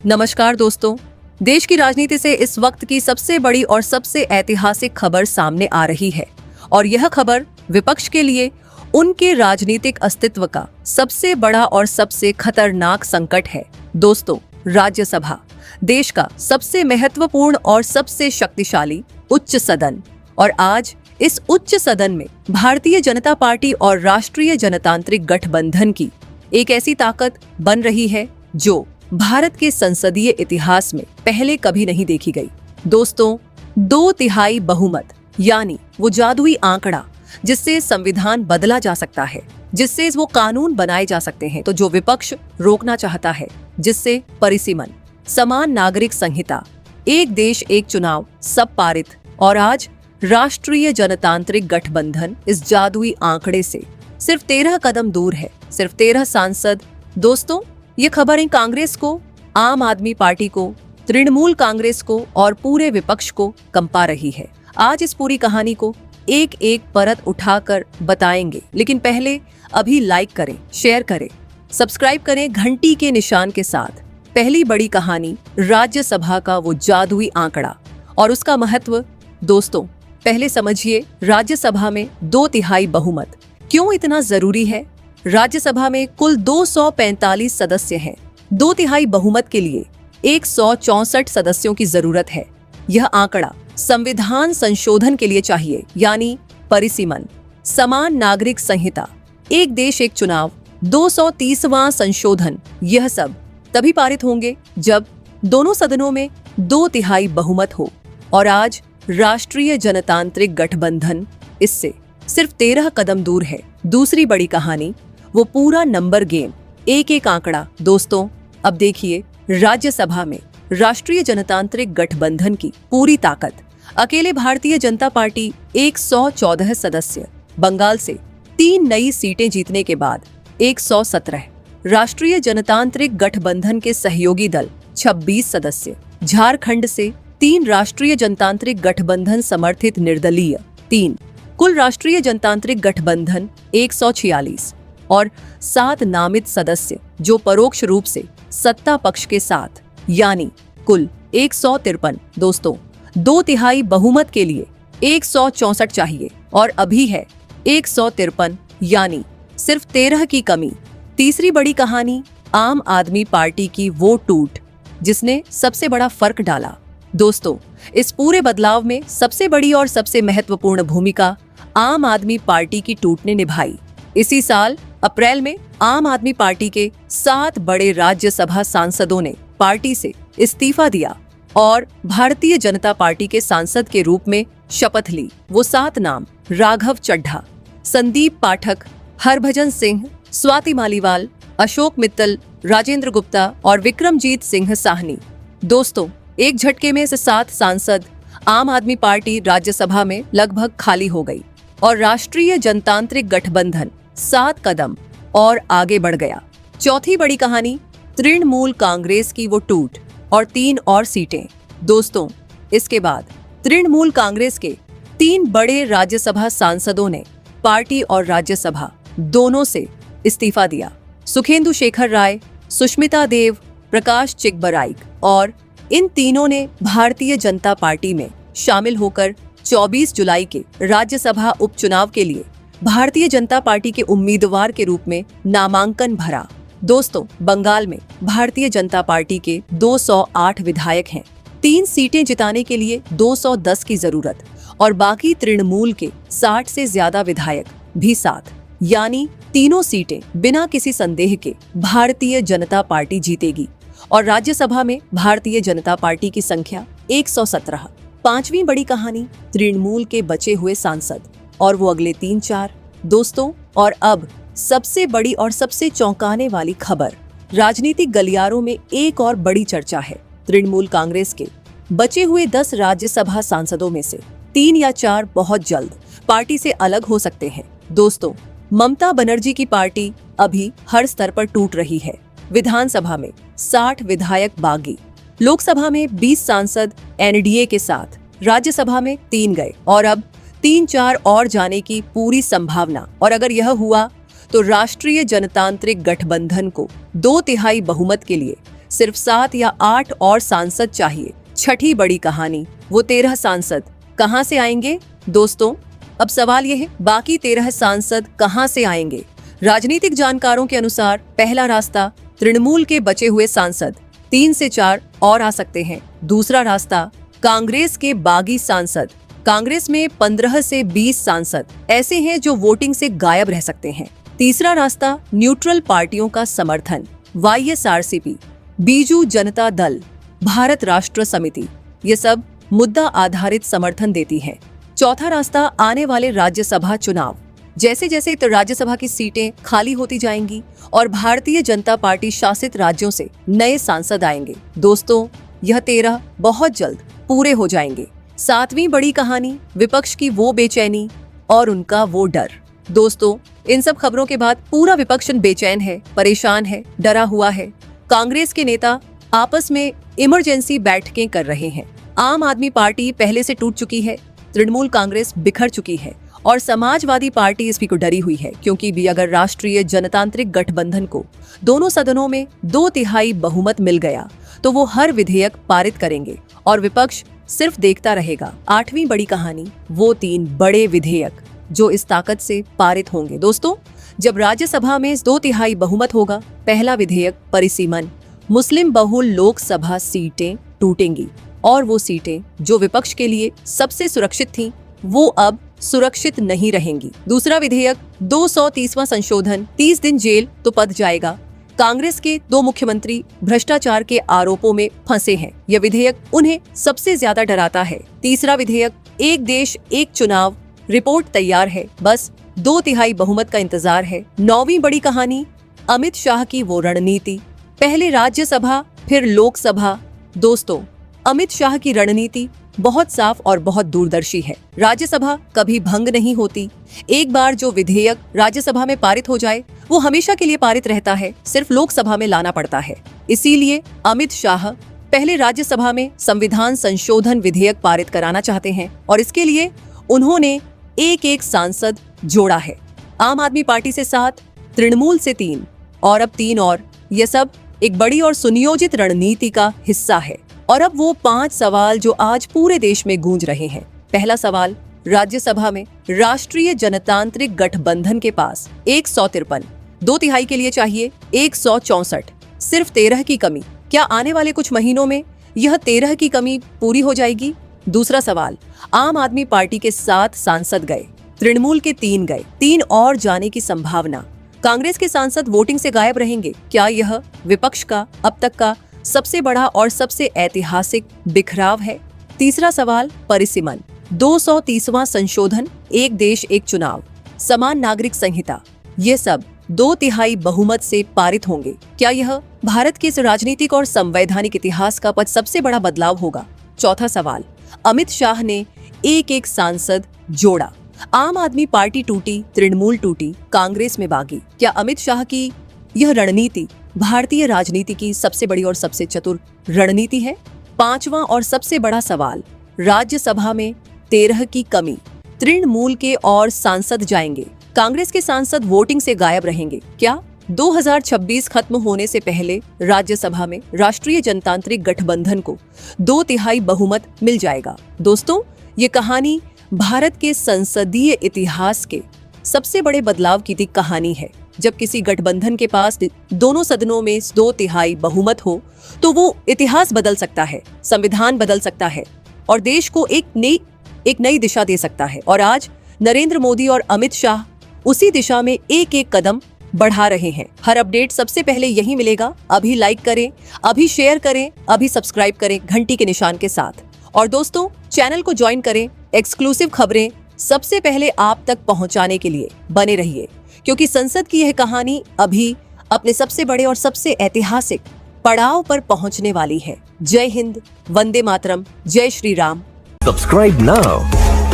नमस्कार दोस्तों। देश की राजनीति से इस वक्त की सबसे बड़ी और सबसे ऐतिहासिक खबर सामने आ रही है और यह खबर विपक्ष के लिए उनके राजनीतिक अस्तित्व का सबसे बड़ा और सबसे खतरनाक संकट है। दोस्तों, राज्यसभा देश का सबसे महत्वपूर्ण और सबसे शक्तिशाली उच्च सदन, और आज इस उच्च सदन में भारतीय जनता पार्टी और राष्ट्रीय जनतांत्रिक गठबंधन की एक ऐसी ताकत बन रही है जो भारत के संसदीय इतिहास में पहले कभी नहीं देखी गई। दोस्तों, 2/3 बहुमत यानी वो जादुई आंकड़ा जिससे संविधान बदला जा सकता है, जिससे वो कानून बनाए जा सकते हैं तो जो विपक्ष रोकना चाहता है, जिससे परिसीमन, समान नागरिक संहिता, एक देश एक चुनाव सब पारित, और आज राष्ट्रीय जनतांत्रिक गठबंधन इस जादुई आंकड़े से सिर्फ 13 कदम दूर है, सिर्फ 13 सांसद। दोस्तों, ये खबरें कांग्रेस को, आम आदमी पार्टी को, तृणमूल कांग्रेस को और पूरे विपक्ष को कंपा रही है। आज इस पूरी कहानी को एक एक परत उठाकर बताएंगे, लेकिन पहले अभी लाइक करें, शेयर करें, सब्सक्राइब करें घंटी के निशान के साथ। पहली बड़ी कहानी, राज्यसभा का वो जादुई आंकड़ा और उसका महत्व। दोस्तों, पहले समझिए राज्यसभा में 2/3 बहुमत क्यों इतना जरूरी है। राज्यसभा में कुल 245 सदस्य हैं। 2/3 बहुमत के लिए 164 सदस्यों की जरूरत है। यह आंकड़ा संविधान संशोधन के लिए चाहिए, यानी परिसीमन, समान नागरिक संहिता, एक देश एक चुनाव, 230वां संशोधन, यह सब तभी पारित होंगे जब दोनों सदनों में 2/3 बहुमत हो। और आज राष्ट्रीय जनतांत्रिक गठबंधन इससे सिर्फ 13 कदम दूर है। दूसरी बड़ी कहानी, वो पूरा नंबर गेम, एक एक आंकड़ा। दोस्तों, अब देखिए राज्यसभा में राष्ट्रीय जनतांत्रिक गठबंधन की पूरी ताकत। अकेले भारतीय जनता पार्टी 114 सदस्य, बंगाल से 3 नई सीटें जीतने के बाद 117, राष्ट्रीय जनतांत्रिक गठबंधन के सहयोगी दल 26 सदस्य, झारखंड से 3 राष्ट्रीय जनतांत्रिक गठबंधन समर्थित निर्दलीय 3, कुल राष्ट्रीय जनतांत्रिक गठबंधन 146 और 7 नामित सदस्य जो परोक्ष रूप से सत्ता पक्ष के साथ, यानी कुल 153। दोस्तों, 2/3 बहुमत के लिए 164 चाहिए और अभी है 153, यानी सिर्फ 13 की कमी। तीसरी बड़ी कहानी, आम आदमी पार्टी की वो टूट जिसने सबसे बड़ा फर्क डाला। दोस्तों, इस पूरे बदलाव में सबसे बड़ी और सबसे महत्वपूर्ण भूमिका आम आदमी पार्टी की टूट ने निभाई। इसी साल अप्रैल में आम आदमी पार्टी के 7 बड़े राज्यसभा सांसदों ने पार्टी से इस्तीफा दिया और भारतीय जनता पार्टी के सांसद के रूप में शपथ ली। वो 7 नाम, राघव चड्ढा, संदीप पाठक, हरभजन सिंह, स्वाति मालीवाल, अशोक मित्तल, राजेंद्र गुप्ता और विक्रमजीत सिंह साहनी। दोस्तों, एक झटके में से 7 सांसद आम आदमी पार्टी राज्यसभा में लगभग खाली हो गई और राष्ट्रीय जनतांत्रिक गठबंधन 7 कदम और आगे बढ़ गया। चौथी बड़ी कहानी, तृणमूल कांग्रेस की वो टूट और 3 और सीटें। दोस्तों, इसके बाद तृणमूल कांग्रेस के 3 बड़े राज्यसभा सांसदों ने पार्टी और राज्यसभा दोनों से इस्तीफा दिया। सुखेंदु शेखर राय, सुष्मिता देव, प्रकाश चिकबराइक, और इन तीनों ने भारतीय जनता पार्टी में शामिल होकर 24 जुलाई के राज्यसभा उपचुनाव के लिए भारतीय जनता पार्टी के उम्मीदवार के रूप में नामांकन भरा। दोस्तों, बंगाल में भारतीय जनता पार्टी के 208 विधायक हैं। 3 सीटें जिताने के लिए 210 की जरूरत और बाकी तृणमूल के 60 से ज्यादा विधायक भी 7, यानी तीनों सीटें बिना किसी संदेह के भारतीय जनता पार्टी जीतेगी और राज्यसभा में भारतीय जनता पार्टी की संख्या 117। पांचवी बड़ी कहानी, तृणमूल के बचे हुए सांसद और वो अगले 3-4। दोस्तों, और अब सबसे बड़ी और सबसे चौंकाने वाली खबर, राजनीतिक गलियारों में एक और बड़ी चर्चा है। तृणमूल कांग्रेस के बचे हुए 10 राज्यसभा सांसदों में से 3 या 4 बहुत जल्द पार्टी से अलग हो सकते हैं। दोस्तों, ममता बनर्जी की पार्टी अभी हर स्तर पर टूट रही है। विधानसभा में 60 विधायक बागी, लोकसभा में 20 सांसद एनडीए के साथ, राज्यसभा में 3 गए और अब 3-4 और जाने की पूरी संभावना। और अगर यह हुआ तो राष्ट्रीय जनतांत्रिक गठबंधन को 2/3 बहुमत के लिए सिर्फ 7 या 8 और सांसद चाहिए। छठी बड़ी कहानी, वो 13 सांसद कहां से आएंगे? दोस्तों, अब सवाल यह है, बाकी 13 सांसद कहां से आएंगे? राजनीतिक जानकारों के अनुसार पहला रास्ता तृणमूल के बचे हुए सांसद 3 से 4 और आ सकते हैं। दूसरा रास्ता कांग्रेस के बागी सांसद। कांग्रेस में 15 से 20 सांसद ऐसे हैं जो वोटिंग से गायब रह सकते हैं। तीसरा रास्ता न्यूट्रल पार्टियों का समर्थन, YSRCP, बीजू जनता दल, भारत राष्ट्र समिति, ये सब मुद्दा आधारित समर्थन देती हैं। चौथा रास्ता आने वाले राज्यसभा चुनाव। जैसे जैसे राज्यसभा की सीटें खाली होती जाएंगी और भारतीय जनता पार्टी शासित राज्यों से नए सांसद आएंगे। दोस्तों, यह 13 बहुत जल्द पूरे हो जाएंगे। 7वीं बड़ी कहानी, विपक्ष की वो बेचैनी और उनका वो डर। दोस्तों, इन सब खबरों के बाद पूरा विपक्ष बेचैन है, परेशान है, डरा हुआ है। कांग्रेस के नेता आपस में इमरजेंसी बैठकें कर रहे हैं। आम आदमी पार्टी पहले से टूट चुकी है, तृणमूल कांग्रेस बिखर चुकी है और समाजवादी पार्टी इसकी को डरी हुई है, क्योंकि भी अगर राष्ट्रीय जनतांत्रिक गठबंधन को दोनों सदनों में 2/3 बहुमत मिल गया तो वो हर विधेयक पारित करेंगे और विपक्ष सिर्फ देखता रहेगा। 8वीं बड़ी कहानी, वो 3 बड़े विधेयक जो इस ताकत से पारित होंगे। दोस्तों, जब राज्यसभा में 2/3 बहुमत होगा, पहला विधेयक परिसीमन, मुस्लिम बहुल लोकसभा सीटें टूटेंगी और वो सीटें जो विपक्ष के लिए सबसे सुरक्षित थीं, वो अब सुरक्षित नहीं रहेंगी। दूसरा विधेयक 230वां संशोधन, 30 दिन जेल तो पद जाएगा। कांग्रेस के 2 मुख्यमंत्री भ्रष्टाचार के आरोपों में फंसे हैं। यह विधेयक उन्हें सबसे ज्यादा डराता है। तीसरा विधेयक, एक देश एक चुनाव, रिपोर्ट तैयार है, बस 2/3 बहुमत का इंतजार है। 9वीं बड़ी कहानी, अमित शाह की वो रणनीति, पहले राज्यसभा फिर लोकसभा। दोस्तों, अमित शाह की रणनीति बहुत साफ और बहुत दूरदर्शी है। राज्यसभा कभी भंग नहीं होती। एक बार जो विधेयक राज्यसभा में पारित हो जाए, वो हमेशा के लिए पारित रहता है, सिर्फ लोकसभा में लाना पड़ता है। इसीलिए अमित शाह पहले राज्यसभा में संविधान संशोधन विधेयक पारित कराना चाहते हैं और इसके लिए उन्होंने एक सांसद जोड़ा है। आम आदमी पार्टी से 7, तृणमूल से 3 और अब 3 और। यह सब एक बड़ी और सुनियोजित रणनीति का हिस्सा है। और अब वो 5 सवाल जो आज पूरे देश में गूंज रहे हैं। पहला सवाल, राज्यसभा में राष्ट्रीय जनतांत्रिक गठबंधन के पास 153, 2/3 के लिए चाहिए 164, सिर्फ 13 की कमी। क्या आने वाले कुछ महीनों में यह 13 की कमी पूरी हो जाएगी? दूसरा सवाल, आम आदमी पार्टी के 7 सांसद गए, तृणमूल के 3 गए, 3 और जाने की संभावना। कांग्रेस के सांसद वोटिंग से गायब रहेंगे। क्या यह विपक्ष का अब तक का सबसे बड़ा और सबसे ऐतिहासिक बिखराव है? तीसरा सवाल, परिसीमन, 230वां संशोधन, एक देश एक चुनाव, समान नागरिक संहिता, ये सब 2/3 बहुमत से पारित होंगे। क्या यह भारत के इस राजनीतिक और संवैधानिक इतिहास का सबसे बड़ा बदलाव होगा? चौथा सवाल, अमित शाह ने एक सांसद जोड़ा, आम आदमी पार्टी टूटी, तृणमूल टूटी, कांग्रेस में बागी। क्या अमित शाह की यह रणनीति भारतीय राजनीति की सबसे बड़ी और सबसे चतुर रणनीति है? 5वां और सबसे बड़ा सवाल, राज्यसभा में 13 की कमी, तृणमूल के और सांसद जाएंगे, कांग्रेस के सांसद वोटिंग से गायब रहेंगे। क्या 2026 खत्म होने से पहले राज्यसभा में राष्ट्रीय जनतांत्रिक गठबंधन को 2/3 बहुमत मिल जाएगा? दोस्तों, ये कहानी भारत के संसदीय इतिहास के सबसे बड़े बदलाव की कहानी है। जब किसी गठबंधन के पास दोनों सदनों में 2/3 बहुमत हो तो वो इतिहास बदल सकता है, संविधान बदल सकता है और देश को एक नई दिशा दे सकता है। और आज नरेंद्र मोदी और अमित शाह उसी दिशा में एक कदम बढ़ा रहे हैं। हर अपडेट सबसे पहले यही मिलेगा। अभी लाइक करें, अभी शेयर करें, अभी सब्सक्राइब करें घंटी के निशान के साथ। और दोस्तों, चैनल को ज्वाइन करें। एक्सक्लूसिव खबरें सबसे पहले आप तक पहुंचाने के लिए बने रहिए, क्योंकि संसद की यह कहानी अभी अपने सबसे बड़े और सबसे ऐतिहासिक पड़ाव पर पहुंचने वाली है। जय हिंद, वंदे मातरम, जय Shri Ram. Subscribe now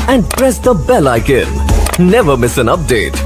and press the bell icon. Never miss an update.